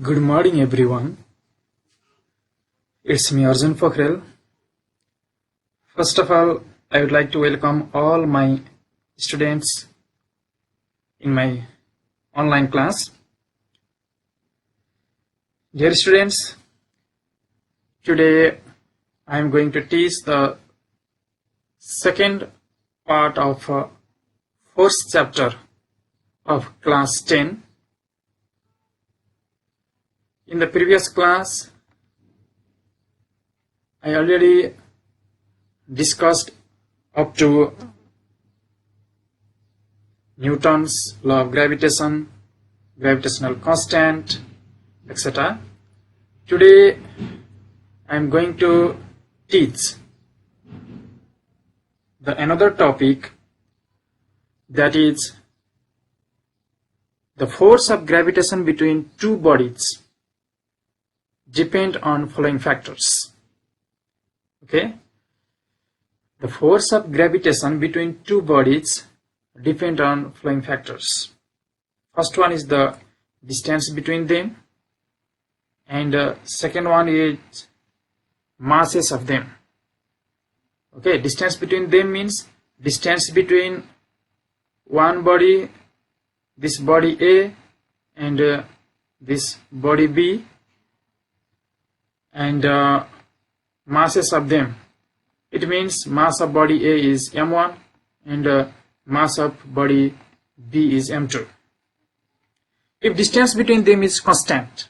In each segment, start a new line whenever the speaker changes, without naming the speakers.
Good morning everyone. It's me Arjun Pokhrel. First of all, I would like to welcome all my students in my online class. Dear students, today I am going to teach the second part of first chapter of class 10. In the previous class, I already discussed up to Newton's law of gravitation, gravitational constant, etc. Today, I am going to teach another topic, that is the force of gravitation between two bodies depend on following factors. Okay, the force of gravitation between two bodies depend on following factors. First one is the distance between them, and second one is masses of them. Okay, distance between them means distance between one body, this body A, and this body B, and masses of them. It means mass of body A is m1 and mass of body B is m2. If distance between them is constant,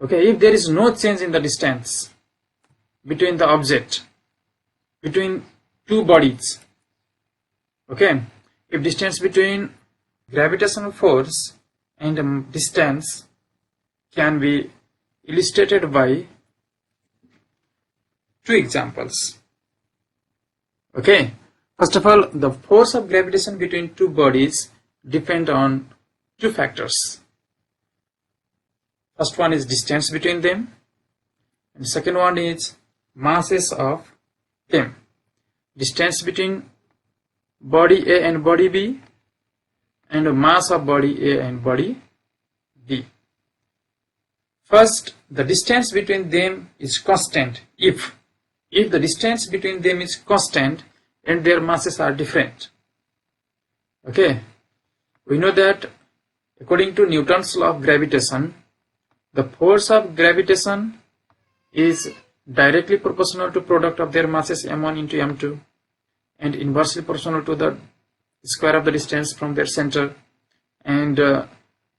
okay, if there is no change in the distance between the object, between two bodies, okay, if distance between gravitational force and distance can be illustrated by two examples. Okay, first of all, the force of gravitation between two bodies depend on two factors. First one is distance between them, and second one is masses of them. Distance between body A and body B, and mass of body A and body B. First, the distance between them is constant if the distance between them is constant and their masses are different. Okay, we know that according to Newton's law of gravitation, the force of gravitation is directly proportional to product of their masses m1 into m2 and inversely proportional to the square of the distance from their center, and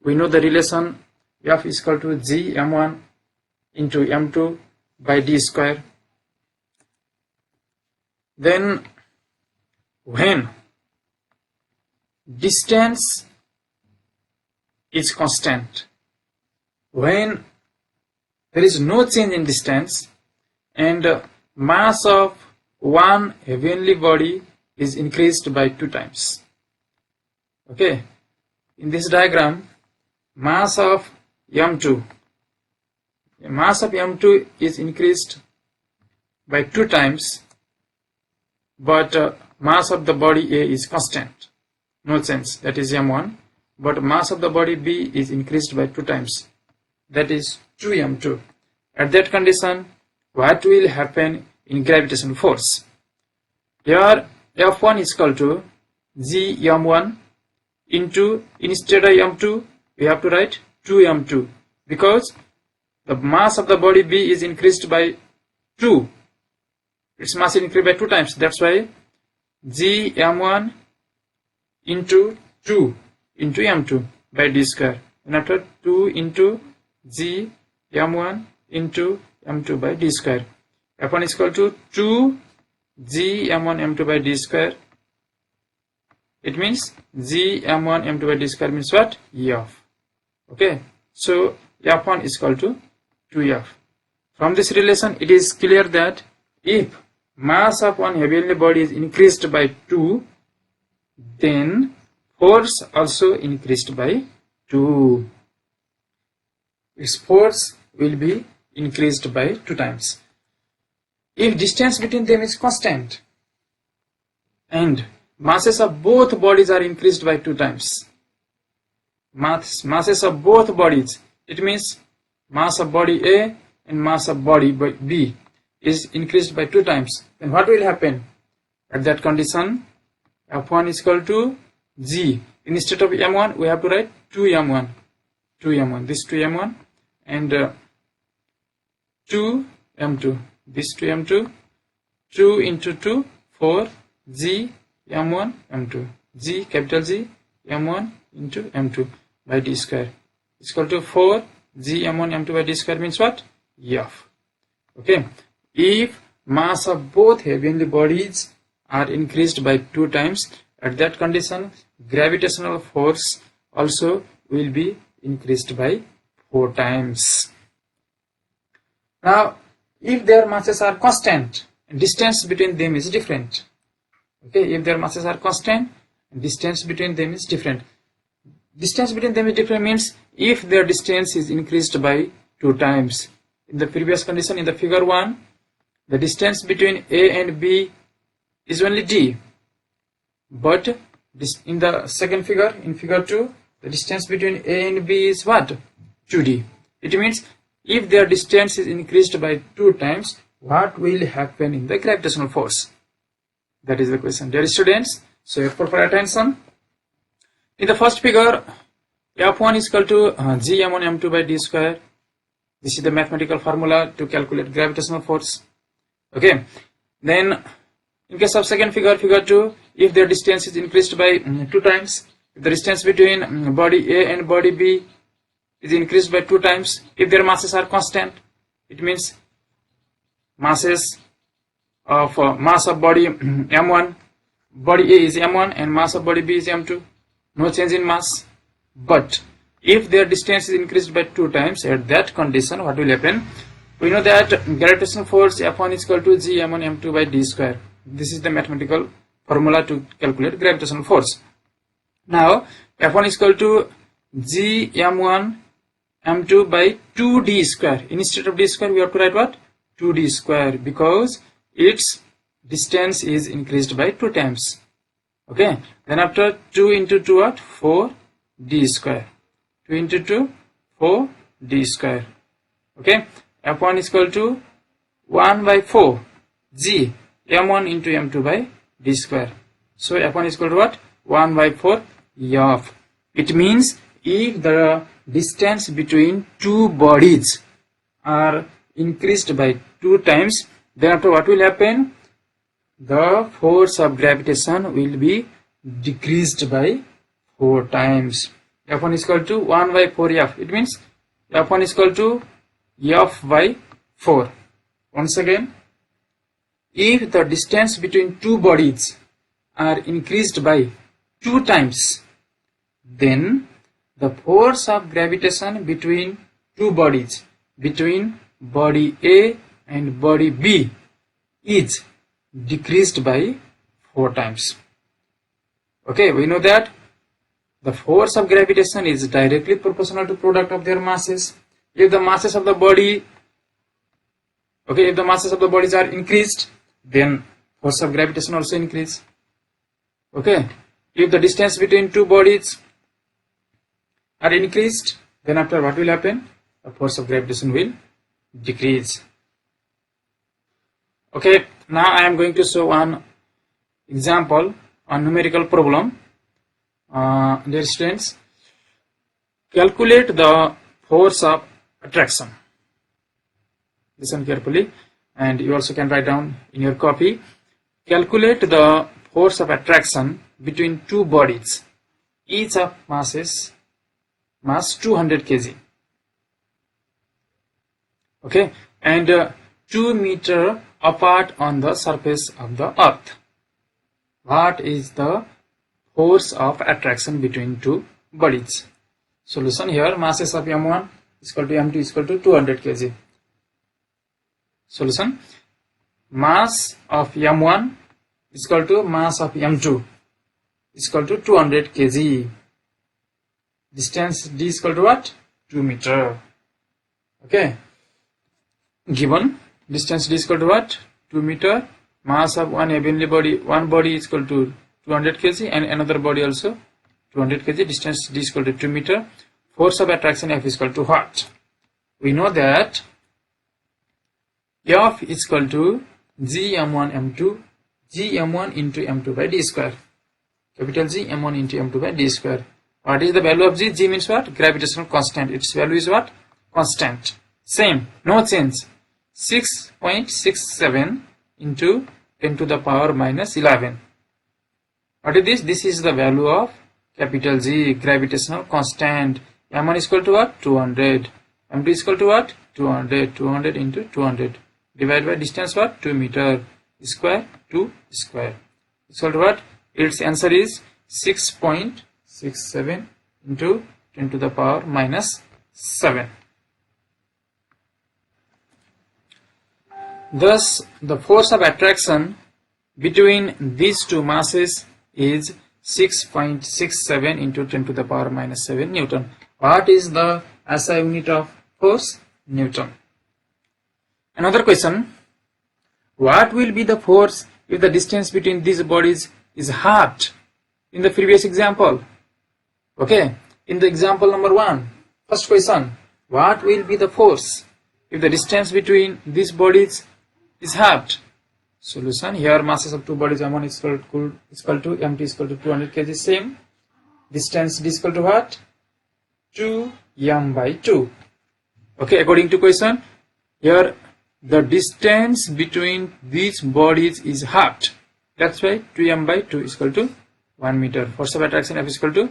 we know the relation F is equal to g m1 into m2 by d square. Then when distance is constant, when there is no change in distance and mass of one heavenly body is increased by 2 times. Okay, in this diagram, mass of m2 is increased by 2 times, but mass of the body A is constant, no change, that is m1, but mass of the body B is increased by 2 times, that is 2m2. At that condition, what will happen in gravitational force? Here F1 is equal to g m1 into, instead of m2 we have to write 2m2, because the mass of the body B is increased by 2. Its mass is increased by 2 times. That's why g m1 into 2 into m2 by d square. And after 2 into g m1 into m2 by d square. F1 is equal to 2 g m1 m2 by d square. It means g m1 m2 by d square means what? F. Okay, so F1 is equal to 2F. From this relation, it is clear that if mass of one heavenly body is increased by 2, then force also increased by 2. Its force will be increased by 2 times. If distance between them is constant and masses of both bodies are increased by 2 times, masses of both bodies It means mass of body A and mass of body B is increased by 2 times. Then what will happen? At that condition, F1 is equal to G. Instead of M1, we have to write 2M1. 2M1. This 2M1 and 2M2. This 2M2. 2 into 2, 4. G, M1, M2. G, capital G, M1 into M2 by D square. Is equal to 4 G M1 M2 by D square means what? F. Okay. If mass of both heavenly bodies are increased by 2 times, at that condition, gravitational force also will be increased by 4 times. Now, if their masses are constant, distance between them is different. Okay, if their masses are constant, distance between them is different. Distance between them is different means if their distance is increased by 2 times. In the previous condition, in the figure 1, the distance between A and B is only D. But in the second figure, in figure 2, the distance between A and B is what? 2D. It means if their distance is increased by 2 times, what will happen in the gravitational force? That is the question. Dear students, so you have proper attention. In the first figure, F1 is equal to Gm1 M2 by D square. This is the mathematical formula to calculate gravitational force. Okay. Then, in case of second figure, figure 2, if their distance is increased by 2 times, if the distance between body A and body B is increased by 2 times, if their masses are constant, it means mass of body M1, body A is M1 and mass of body B is M2. No change in mass. But if their distance is increased by 2 times, at that condition, what will happen? We know that gravitational force F1 is equal to G M1 M2 by D square. This is the mathematical formula to calculate gravitational force. Now, F1 is equal to G M1 M2 by 2D square. Instead of D square, we have to write what? 2D square, because its distance is increased by 2 times. Okay. Then after 2 into 2 what? 4D square. 2 into 2, 4D square. Okay. F1 is equal to 1 by 4 G M1 into M2 by D square. So F1 is equal to what? 1 by 4 F. It means if the distance between 2 bodies are increased by 2 times, then after what will happen? The force of gravitation will be decreased by 4 times. F1 is equal to 1 by 4 F. It means F1 is equal to F by 4. Once again, if the distance between 2 bodies are increased by 2 times, then the force of gravitation between 2 bodies, between body A and body B, is decreased by 4 times. Okay, we know that the force of gravitation is directly proportional to product of their masses. If the masses of the body, if the masses of the bodies are increased, then force of gravitation also increase. Okay, if the distance between 2 bodies are increased, then after what will happen? The force of gravitation will decrease. Okay, now I am going to show one example on numerical problem. Dear students, calculate the force of attraction. Listen carefully, and you also can write down in your copy. Calculate the force of attraction between 2 bodies, each of mass 200 kg. Okay, and 2 meter apart on the surface of the earth. What is the force of attraction between 2 bodies? Solution here, masses of M1 is equal to M2 is equal to 200 kg. Solution, mass of M1 is equal to mass of M2 is equal to 200 kg. Distance D is equal to what? 2 meter. Okay. Given distance D is equal to what? 2 meter. Mass of one heavenly body, one body is equal to 200 kg and another body also 200 kg. Distance D is equal to 2 meter. force of attraction F is equal to what? We know that F is equal to G m1 m2 G m1 into m2 by d square. Capital G m1 into m2 by d square. What is the value of G? G means what? Gravitational constant. Its value is what? Constant. Same. No change. 6.67 into 10 to the power minus 11. What is this? This is the value of capital G, gravitational constant. M1 is equal to what? 200. M2 is equal to what? 200. 200 into 200. Divided by distance what? 2 meter. Square 2 square. Is equal to what? Its answer is 6.67 into 10 to the power minus 7. Thus, the force of attraction between these two masses is 6.67 into 10 to the power minus 7 Newton. What is the SI unit of force? Newton. Another question. What will be the force if the distance between these bodies is halved? In the previous example. Okay. In the example number 1. First question. What will be the force if the distance between these bodies is halved? Solution. Here masses of two bodies M1 is equal to M2 is equal to 200 kg. Same. Distance is equal to what? 2m by 2. Okay. According to question. Here the distance between these bodies is halved. That's why 2m by 2 is equal to 1 meter. Force of attraction F is equal to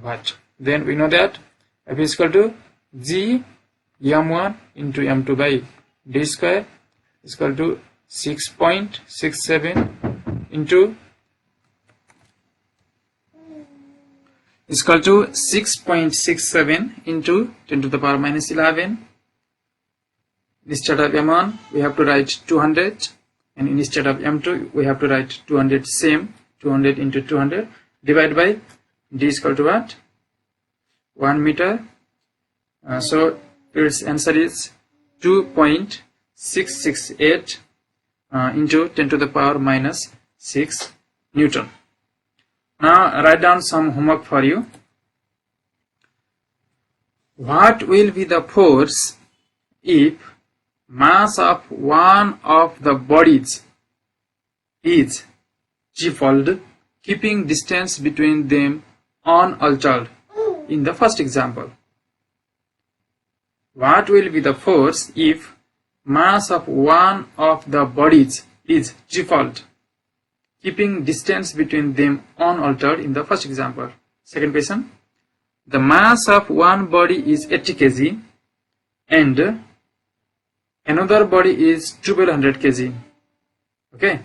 what? Then we know that F is equal to G m1 into m2 by d square is equal to 6.67 into is equal to 6.67 into 10 to the power minus 11. Instead of m1 we have to write 200, and instead of m2 we have to write 200. Same. 200 into 200 divided by d is equal to what? 1 meter. So its answer is 2.668 into 10 to the power minus 6 Newton. Now write down some homework for you. What will be the force if mass of one of the bodies is g-fold, keeping distance between them unaltered in the first example? What will be the force if mass of one of the bodies is g-fold, keeping distance between them unaltered in the first example? Second question. The mass of one body is 80 kg and another body is 1200 kg. Okay.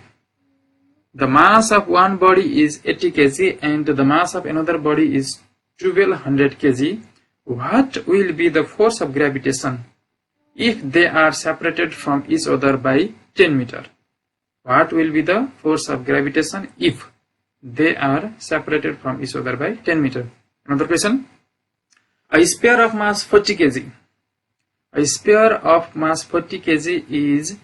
The mass of one body is 80 kg and the mass of another body is 1200 kg. What will be the force of gravitation if they are separated from each other by 10 meter? What will be the force of gravitation if they are separated from each other by 10 meter? Another question. A sphere of mass 40 kg. A sphere of mass 40 kg is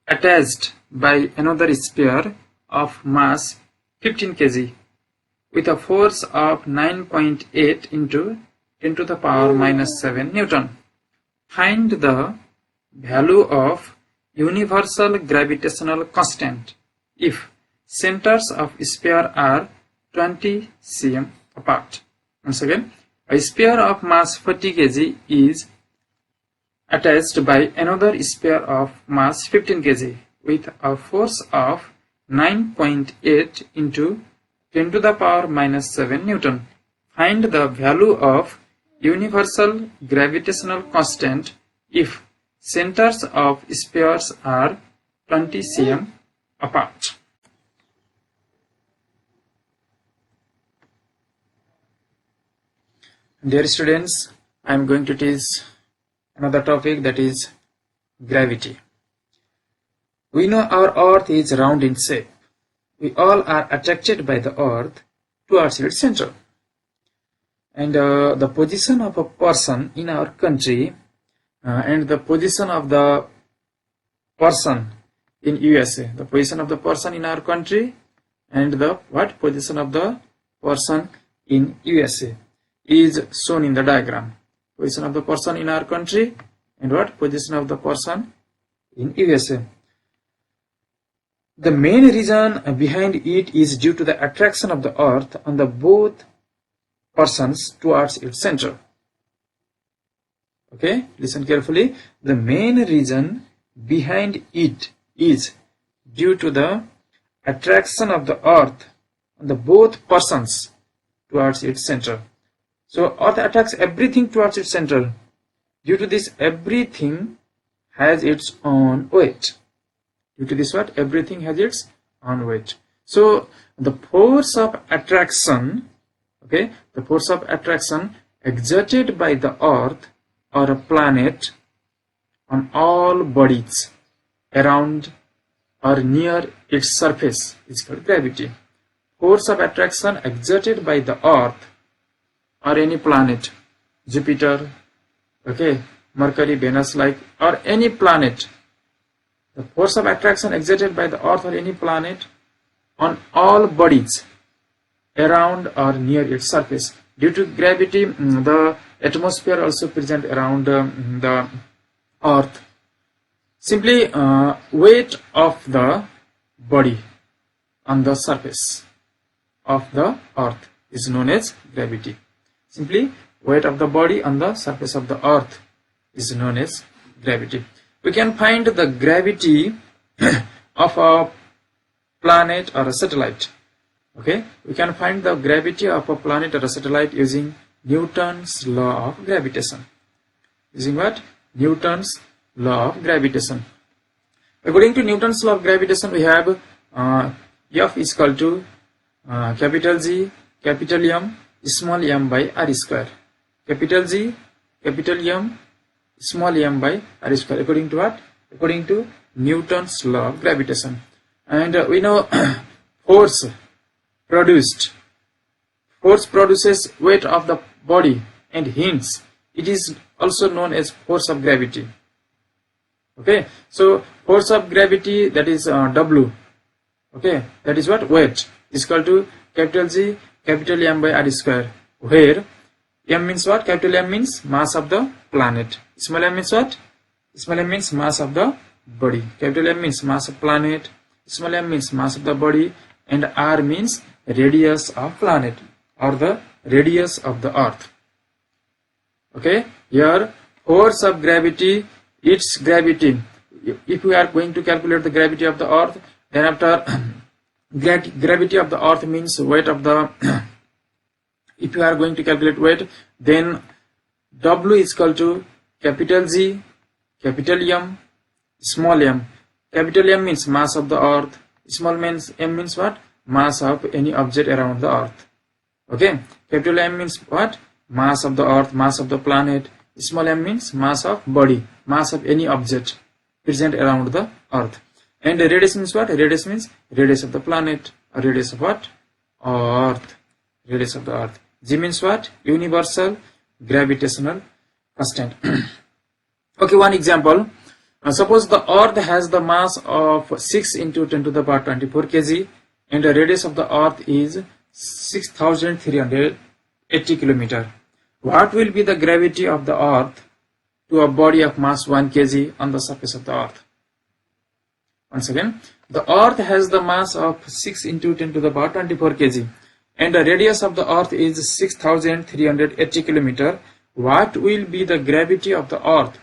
attached by another sphere of mass 15 kg with a force of 9.8 into 10 to the power minus 7 Newton. Find the value of universal gravitational constant if centers of sphere are 20 cm apart. Once again, a sphere of mass 40 kg is attached by another sphere of mass 15 kg with a force of 9.8 into 10 to the power minus 7 Newton. Find the value of universal gravitational constant if centers of spheres are 20 cm apart. Dear students, I am going to teach another topic, that is gravity. We know our earth is round in shape. We all are attracted by the earth towards its center. And the position of a person in our country and the position of the person in USA, the position of the person in our country and the position of the person in USA is shown in the diagram. Position of the person in our country and what? Position of the person in USA. The main reason behind it is due to the attraction of the earth on the both persons towards its center. Okay, listen carefully. The main reason behind it is due to the attraction of the earth on the both persons towards its center. So earth attracts everything towards its center. Due to this, everything has its own weight. Due to this, what? Everything has its own weight. So the force of attraction, okay, the force of attraction exerted by the earth or a planet on all bodies around or near its surface is called gravity. Force of attraction exerted by the earth or any planet, Jupiter, okay, Mercury, Venus, like, or any planet, the force of attraction exerted by the earth or any planet on all bodies around or near its surface. Due to gravity, the atmosphere also present around the earth. Simply weight of the body on the surface of the earth is known as gravity. Simply weight of the body on the surface of the earth is known as gravity. We can find the gravity of a planet or a satellite. Okay, we can find the gravity of a planet or a satellite using Newton's law of gravitation. Using what? Newton's law of gravitation. According to Newton's law of gravitation, we have F is equal to capital G, capital M, small m by r square. Capital G, capital M, small m by r square. According to what? According to Newton's law of gravitation. And we know force produces weight of the body, and hence it is also known as force of gravity. Okay, so force of gravity, that is W. Okay, that is what? Weight is equal to capital G, capital M by r square, where M means what? Capital M means mass of the planet. Small m means what? Small m means mass of the body. Capital M means mass of planet. Small m means mass of the body, and r means radius of planet or the radius of the earth. Okay, here force of gravity, its gravity. If we are going to calculate the gravity of the earth, then after gravity of the earth means weight of the if you are going to calculate weight, then W is equal to capital G, capital M, small m. Capital M means mass of the earth. Small m means what? Mass of any object around the earth. Okay, capital M means what? Mass of the earth, mass of the planet. Small m means mass of body, mass of any object present around the earth. And radius means what? Radius means radius of the planet, or radius of what? Earth. Radius of the earth. G means what? Universal gravitational constant. Okay, one example. Suppose the earth has the mass of 6 into 10 to the power 24 kg, and the radius of the earth is 6,380 km. What will be the gravity of the earth to a body of mass 1 kg on the surface of the earth? Once again, the earth has the mass of 6 into 10 to the power 24 kg, and the radius of the earth is 6,380 km. What will be the gravity of the earth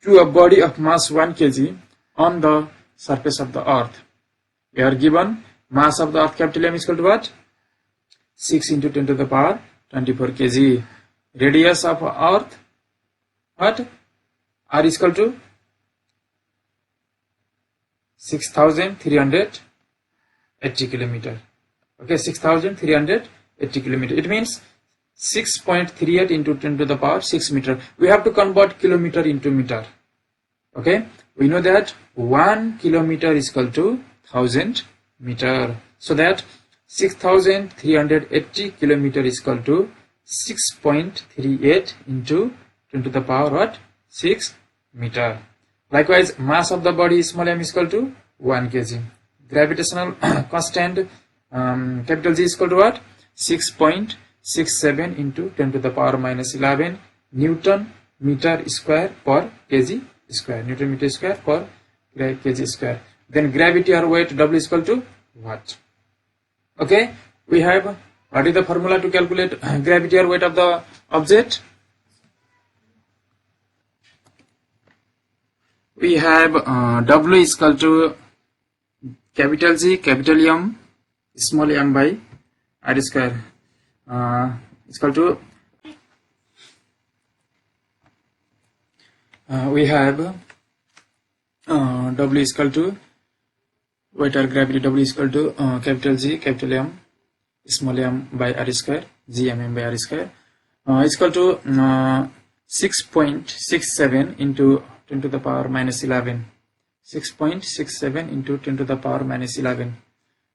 to a body of mass 1 kg on the surface of the earth? We are given mass of the earth, capital M, is equal to what? 6 into 10 to the power 24 kg. Radius of earth, what? R is equal to 6,380 km. Okay, 6,380 km. It means 6.38 into 10 to the power 6 meter. We have to convert kilometer into meter. Okay, we know that 1 kilometer is equal to 1000 meter. So that 6,380 kilometer is equal to 6.38 into 10 to the power what? 6 meter. Likewise, mass of the body small m is equal to 1 kg. Gravitational constant capital G is equal to what? 6.67 into 10 to the power minus 11 Newton meter square per kg square. Newton meter square per kg square. Then gravity or weight W is equal to what? Okay, we have, what is the formula to calculate gravity or weight of the object? We have W is equal to capital G, capital M, small m by r square is equal to we have W is equal to weight or gravity. W is equal to capital G, capital M, small m by r square, G m by r square is equal to 6.67 into 10 to the power minus 11. 6.67 into 10 to the power minus 11.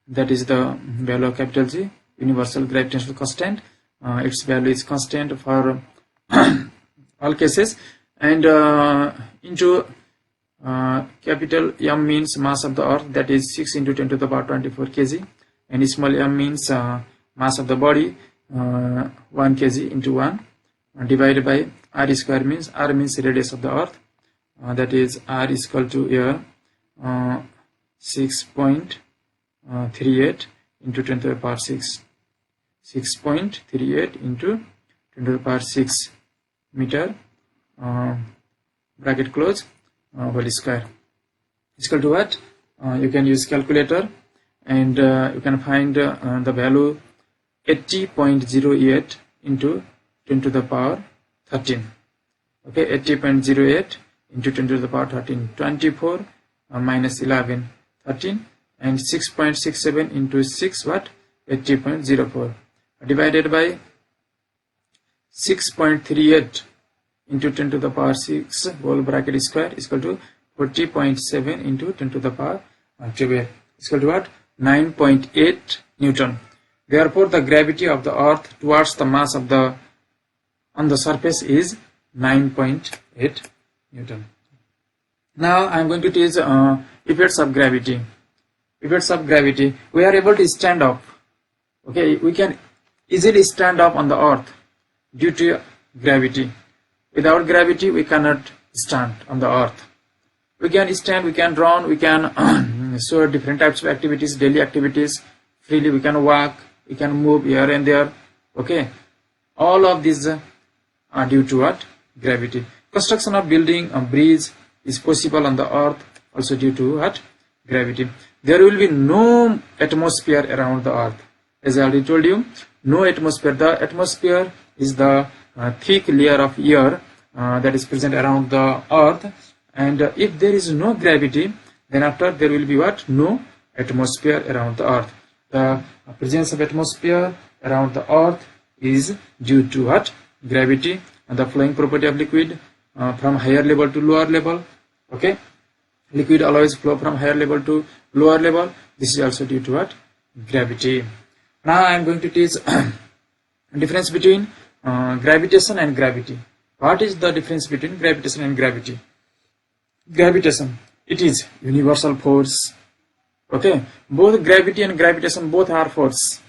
That is the value of capital G, universal gravitational constant. Its value is constant for all cases. And into capital M means mass of the earth, that is 6 into 10 to the power 24 kg. And small m means mass of the body, 1 kg into 1 divided by r square, means r means radius of the earth. That is r is equal to here 6.38 into 10 to the power 6. 6.38 into 10 to the power 6 meter bracket close whole square is equal to what? You can use calculator and you can find the value 80.08 into 10 to the power 13. Okay, 80.08 into 10 to the power 13, 24 minus 11, 13, and 6.67 into 6, what? 80.04 divided by 6.38 into 10 to the power 6 whole bracket square is equal to 40.7 into 10 to the power 12 is equal to what? 9.8 Newton. Therefore, the gravity of the earth towards the mass of the on the surface is 9.8 Newton. Now I am going to teach effects of gravity. Effects of gravity. We are able to stand up. Okay, we can easily stand up on the earth due to gravity. Without gravity, we cannot stand on the earth. We can stand, we can run, we can so different types of activities, daily activities. Freely we can walk, we can move here and there. Okay, all of these are due to what? Gravity. Construction of building, a bridge is possible on the earth also due to what? Gravity. There will be no atmosphere around the earth. As I already told you, no atmosphere. The atmosphere is the thick layer of air that is present around the earth. And if there is no gravity, then after there will be what? No atmosphere around the earth. The presence of atmosphere around the earth is due to what? Gravity and the flowing property of liquid from higher level to lower level. Okay, liquid always flow from higher level to lower level. This is also due to what? Gravity. Now I am going to teach difference between gravitation and gravity. What is the difference between gravitation and gravity? Gravitation, it is universal force. Okay, both gravity and gravitation both are force,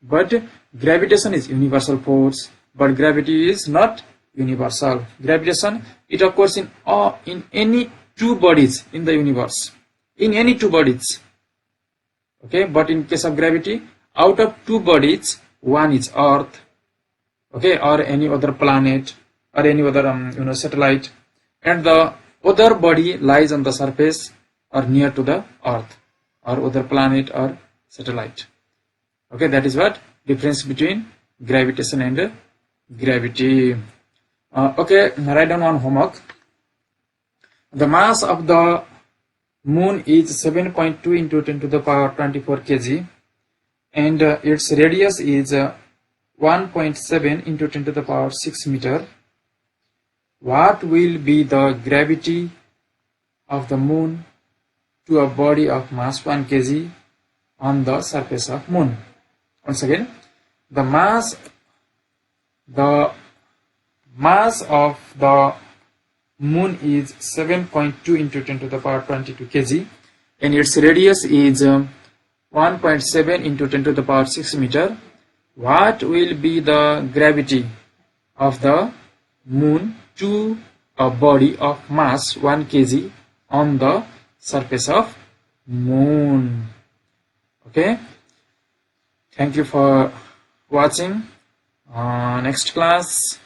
but gravitation is universal force, but gravity is not universal. Gravitation, it occurs in any two bodies in the universe, in any two bodies. Okay, but in case of gravity, out of two bodies, one is earth, okay, or any other planet or any other satellite, and the other body lies on the surface or near to the earth or other planet or satellite. Okay, that is what difference between gravitation and gravity. Okay, write down one homework. The mass of the moon is 7.2 into 10 to the power 24 kg, and its radius is 1.7 into 10 to the power 6 meter. What will be the gravity of the moon to a body of mass 1 kg on the surface of moon? Once again, the mass of the moon is 7.2 into 10 to the power 22 kg, and its radius is 1.7 into 10 to the power 6 meter. What will be the gravity of the moon to a body of mass 1 kg on the surface of moon. Okay, thank you for watching. Next class,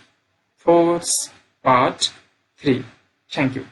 force part 3. Thank you.